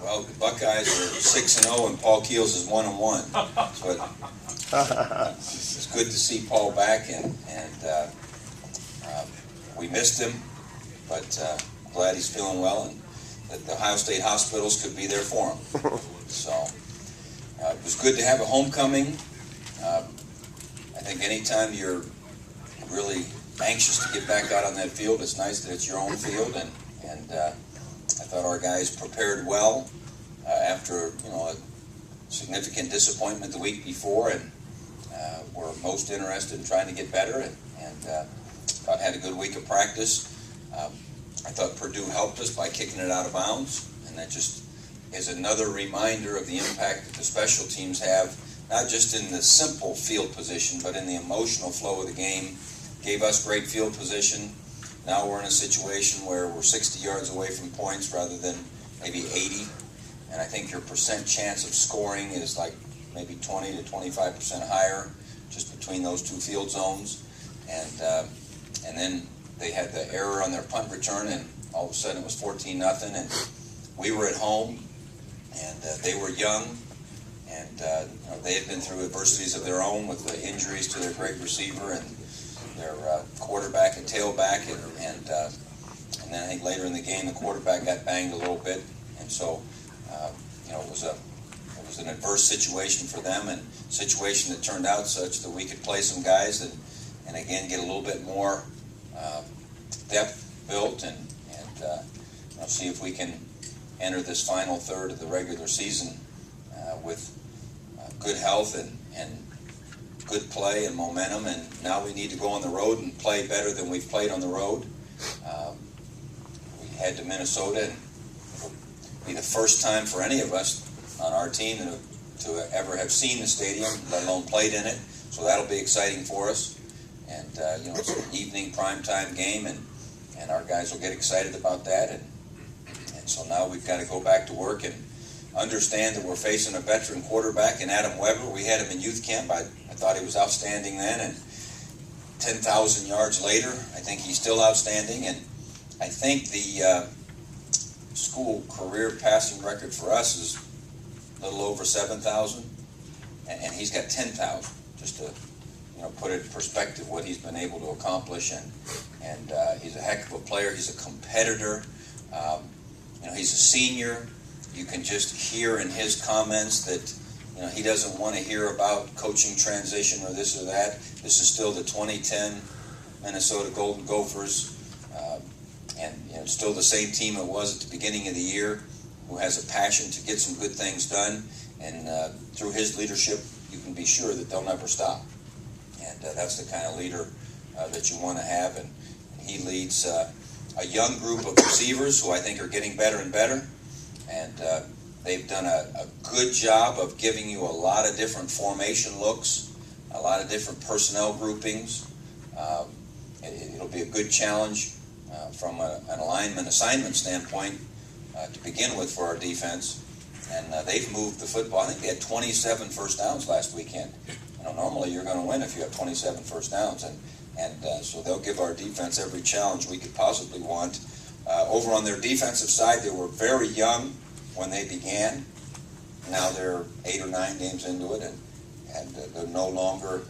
Well, the Buckeyes are 6-0 and Paul Keels is 1-1. So it's good to see Paul back, and we missed him, but glad he's feeling well, and that the Ohio State hospitals could be there for him. So it was good to have a homecoming. I think anytime you're really anxious to get back out on that field, it's nice that it's your own field, and I thought our guys prepared well after a significant disappointment the week before, and were most interested in trying to get better, and thought had a good week of practice. I thought Purdue helped us by kicking it out of bounds, and that just is another reminder of the impact that the special teams have, not just in the simple field position, but in the emotional flow of the game. Gave us great field position. Now we're in a situation where we're 60 yards away from points rather than maybe 80. And I think your percent chance of scoring is like maybe 20 to 25% higher just between those two field zones. And then they had the error on their punt return, and all of a sudden it was 14-0. And we were at home, and they were young, and they had been through adversities of their own with the injuries to their great receiver and their quarterback and tailback, and then I think later in the game the quarterback got banged a little bit, and so it was an adverse situation for them, and a situation that turned out such that we could play some guys and again get a little bit more depth built and see if we can enter this final third of the regular season with good health and good play and momentum. And now we need to go on the road and play better than we've played on the road. We head to Minnesota, and it'll be the first time for any of us on our team to ever have seen the stadium, let alone played in it. So that'll be exciting for us. And it's an evening primetime game, and our guys will get excited about that. And so now we've got to go back to work and understand that we're facing a veteran quarterback in Adam Weber. We had him in youth camp. I thought he was outstanding then, and 10,000 yards later, I think he's still outstanding. And I think the school career passing record for us is a little over 7,000, and he's got 10,000, just to put it in perspective what he's been able to accomplish. And he's a heck of a player. He's a competitor. He's a senior. You can just hear in his comments that he doesn't want to hear about coaching transition or this or that. This is still the 2010 Minnesota Golden Gophers, and still the same team it was at the beginning of the year, who has a passion to get some good things done. And through his leadership, you can be sure that they'll never stop. And that's the kind of leader that you want to have. And he leads a young group of receivers who I think are getting better and better. And they've done a good job of giving you a lot of different formation looks, a lot of different personnel groupings. It'll be a good challenge from an alignment assignment standpoint to begin with for our defense. And they've moved the football. I think they had 27 first downs last weekend. Normally you're going to win if you have 27 first downs. And so they'll give our defense every challenge we could possibly want. Over on their defensive side, they were very young when they began. Now they're 8 or 9 games into it, and they're no longer.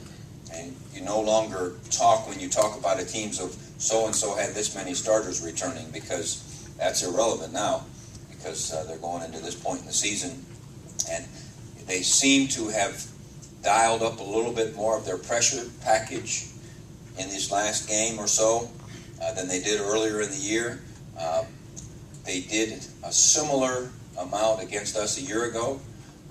And you no longer talk when you talk about a team of so and so had this many starters returning, because that's irrelevant now, because they're going into this point in the season, and they seem to have dialed up a little bit more of their pressure package in this last game or so than they did earlier in the year. They did a similar amount against us a year ago,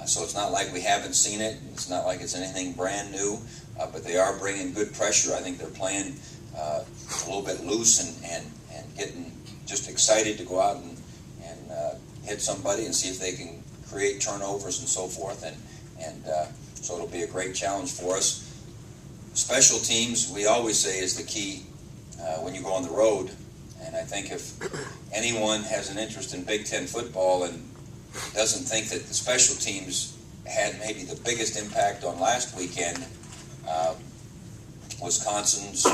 so it's not like we haven't seen it. It's not like it's anything brand new, but they are bringing good pressure. I think they're playing a little bit loose and getting just excited to go out and hit somebody and see if they can create turnovers and so forth. And so it'll be a great challenge for us. Special teams, we always say, is the key when you go on the road. And I think if anyone has an interest in Big Ten football and doesn't think that the special teams had maybe the biggest impact on last weekend, Wisconsin's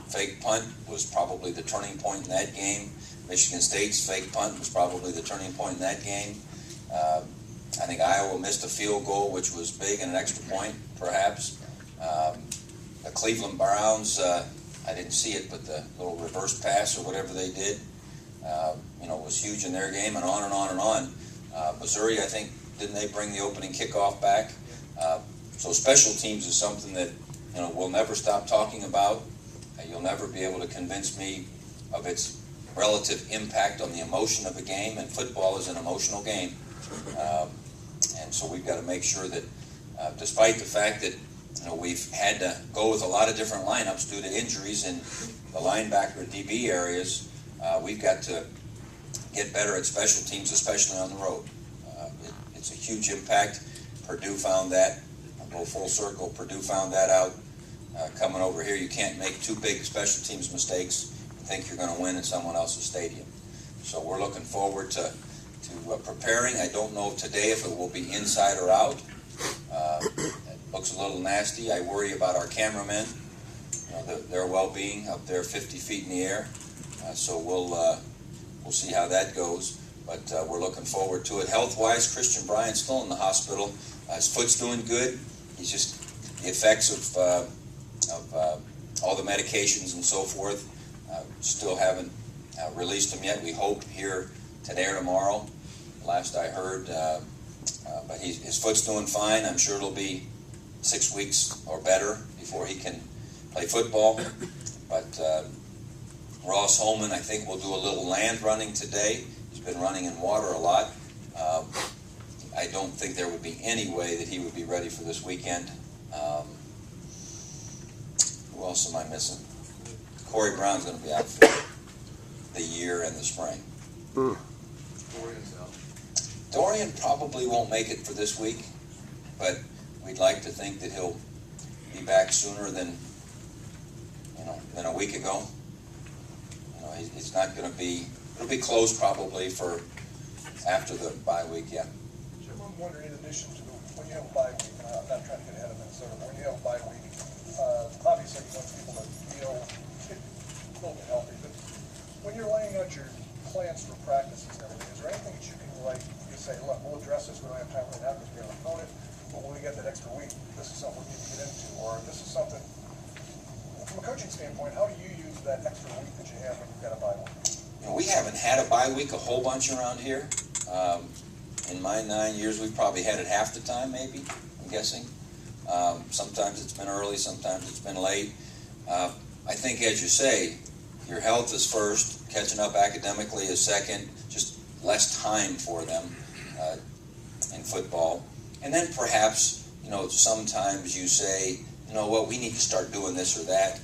fake punt was probably the turning point in that game. Michigan State's fake punt was probably the turning point in that game. I think Iowa missed a field goal, which was big, and an extra point, perhaps. The Cleveland Browns, I didn't see it, but the little reverse pass or whatever they did, was huge in their game, and on and on and on. Missouri, I think, didn't they bring the opening kickoff back? So special teams is something that we'll never stop talking about. You'll never be able to convince me of its relative impact on the emotion of a game, and football is an emotional game. And so we've got to make sure that, despite the fact that we've had to go with a lot of different lineups due to injuries in the linebacker and DB areas, we've got to get better at special teams, especially on the road. It's a huge impact. Purdue found that. I'll go full circle. Purdue found that out. Coming over here, you can't make two big special teams mistakes and think you're going to win in someone else's stadium. So we're looking forward to preparing. I don't know today if it will be inside or out. It looks a little nasty. I worry about our cameramen, their well-being up there 50 feet in the air. So we'll see how that goes. But we're looking forward to it. Health-wise, Christian Bryant's still in the hospital. His foot's doing good. He's just the effects of all the medications and so forth. Still haven't released him yet. We hope here today or tomorrow. Last I heard, but his foot's doing fine. I'm sure it'll be 6 weeks or better before he can play football. But Ross Holman, I think, will do a little land running today. He's been running in water a lot. I don't think there would be any way that he would be ready for this weekend. Who else am I missing? Corey Brown's going to be out for the year and the spring. Dorian probably won't make it for this week, but we'd like to think that he'll be back sooner than a week ago. It's not going to be. It'll be closed probably for after the bye week. Yeah. Jim, I'm wondering, in addition to when you have a bye week, I'm not trying to get ahead of Minnesota, but when you have a bye week, obviously you want people to feel a little bit healthy. But when you're laying out your plans for practices and everything, is there anything that you can say, look, we'll address this, we don't have time right now because we have an opponent, but when we get that extra week, this is something we need to get into, or this is something, from a coaching standpoint, how do you use that extra week that you have when you've got a bye week? We haven't had a bye week a whole bunch around here. In my 9 years, we've probably had it half the time, maybe, I'm guessing. Sometimes it's been early, sometimes it's been late. I think, as you say, your health is first, catching up academically is second, just less time for them in football. And then perhaps, sometimes you say, we need to start doing this or that,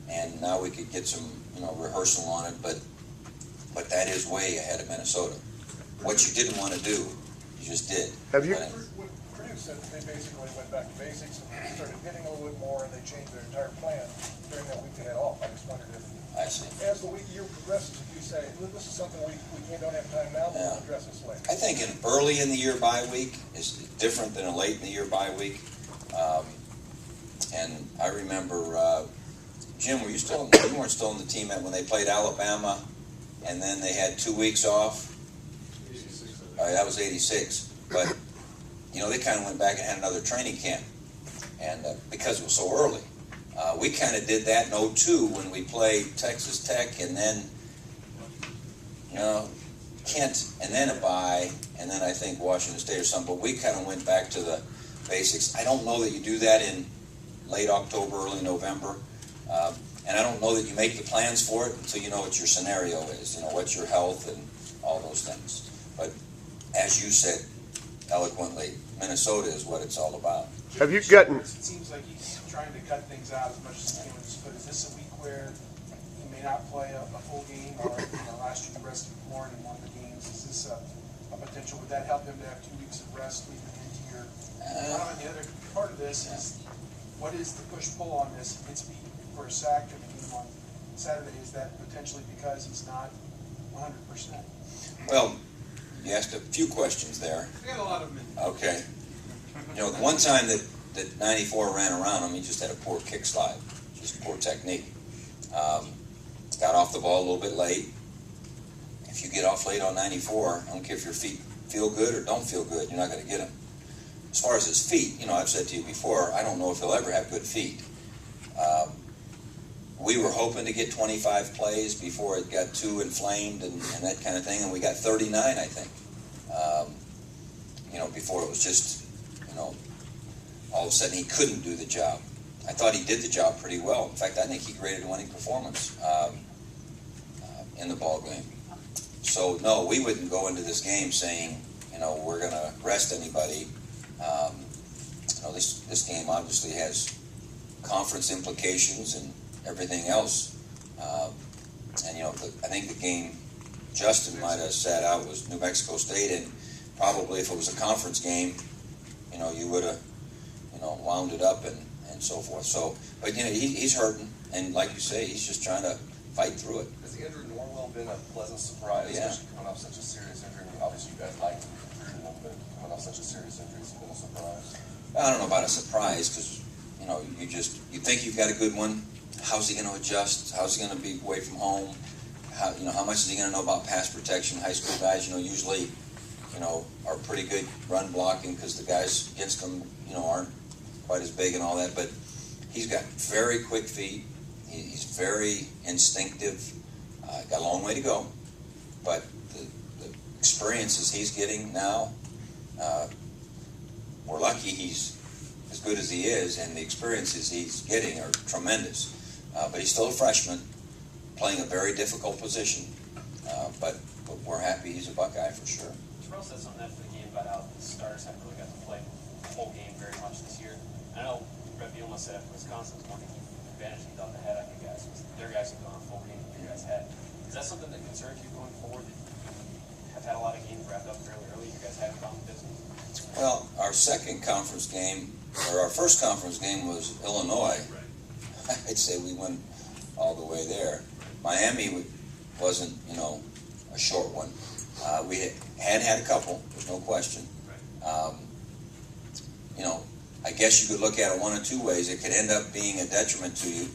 and now we could get some, rehearsal on it, but that is way ahead of Minnesota. What you didn't want to do, you just did. Have you? What Purdue said, they basically went back to basics and started hitting a little bit more, and they changed their entire plan during that week they had off. I just wondered if, as the year progresses, if you say, this is something we don't have time now, but we'll address this later. I think an early in the year bye week is different than a late in the year bye week. And I remember, Jim, you weren't still in the team when they played Alabama, and then they had 2 weeks off. That was 86. But, they kind of went back and had another training camp, and because it was so early. We kind of did that in 2002 when we played Texas Tech, and then, Kent, and then a bye, and then I think Washington State or something. But we kind of went back to the basics. I don't know that you do that in late October, early November. And I don't know that you make the plans for it until you know what your scenario is, what's your health and all those things. But as you said eloquently, Minnesota is what it's all about. Have you gotten... It seems like he's trying to cut things out as much as he can with his foot. Is this a week where he may not play a full game, or last year he rested more in one of the games? Is this a potential? Would that help him to have 2 weeks of rest leading into your... And the other part of this is, what is the push-pull on this? If it's for a sack to the game on Saturday, is that potentially because he's not 100%? Well, you asked a few questions there. I got a lot of them. Okay. The one time that 94 ran around him, he just had a poor kick slide, just poor technique. Got off the ball a little bit late. get off late on 94, I don't care if your feet feel good or don't feel good, you're not going to get him. As far as his feet, I've said to you before, I don't know if he'll ever have good feet. We were hoping to get 25 plays before it got too inflamed and that kind of thing, and we got 39, I think. Before it was just, all of a sudden he couldn't do the job. I thought he did the job pretty well. In fact, I think he graded a winning performance in the ball game. So, no, we wouldn't go into this game saying, we're going to rest anybody. This game obviously has conference implications and everything else. I think the game Justin might have sat out was New Mexico State, and probably if it was a conference game, you would have, wound it up and so forth. So, but he's hurting, and like you say, he's just trying to fight through it. Has Andrew Norwell been a pleasant surprise, Yeah. especially coming off such a serious injury? I mean, obviously, you guys like him, recruited him, but coming off such a serious injury, has he been a surprise? I don't know about a surprise because, you think you've got a good one. How's he going to adjust? How's he going to be away from home? How much is he going to know about pass protection? High school guys, usually, are pretty good run blocking because the guys against them, aren't quite as big and all that. But he's got very quick feet. He's very instinctive. Got a long way to go. But the experiences he's getting now, we're lucky he's as good as he is, and the experiences he's getting are tremendous. But he's still a freshman, playing a very difficult position. But we're happy he's a Buckeye for sure. Tressel said something after the game about how the starters haven't really got to play the whole game very much this year. I know Brett Bielema said after Wisconsin was one of the advantage he thought they had on you guys was their guys have gone a full game and you guys had. Is that something that concerns you going forward, that you have had a lot of games wrapped up fairly early, you guys haven't found the business? Well, our second conference game, or our first conference game was Illinois. Right. I'd say we went all the way there. Miami wasn't, a short one. We had a couple, there's no question. Right. I guess you could look at it one of two ways. It could end up being a detriment to you.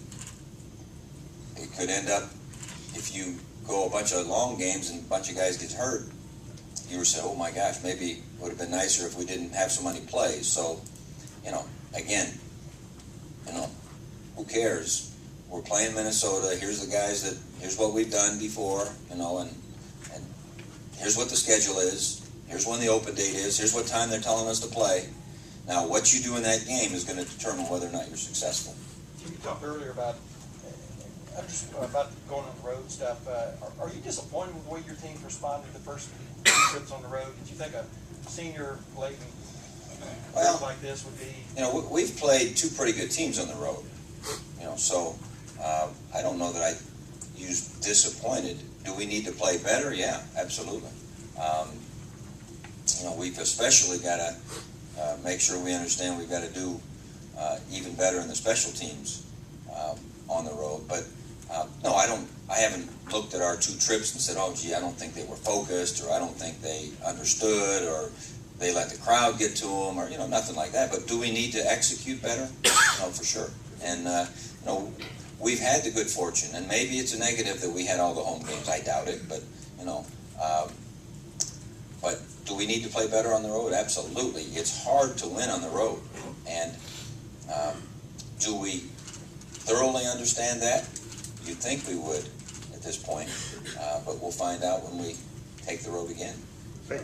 It could end up, if you go a bunch of long games and a bunch of guys get hurt, you were saying, oh my gosh, maybe it would have been nicer if we didn't have so many plays. So, again, who cares? We're playing Minnesota. Here's the guys here's what we've done before, and here's what the schedule is. Here's when the open date is. Here's what time they're telling us to play. Now, what you do in that game is going to determine whether or not you're successful. You talked earlier about about going on the road stuff. Are you disappointed with the way your team's responded to the first two trips on the road? Did you think a senior late like this would be? We've played two pretty good teams on the road. So I don't know that I use disappointed. Do we need to play better? Yeah, absolutely. We've especially got to make sure we understand we've got to do even better in the special teams on the road. But no, I haven't looked at our two trips and said, oh, gee, I don't think they were focused, or I don't think they understood, or they let the crowd get to them, or nothing like that. But do we need to execute better? No, for sure. And we've had the good fortune, and maybe it's a negative that we had all the home games. I doubt it, but but do we need to play better on the road? Absolutely. It's hard to win on the road, and do we thoroughly understand that? You'd think we would at this point, but we'll find out when we take the road again.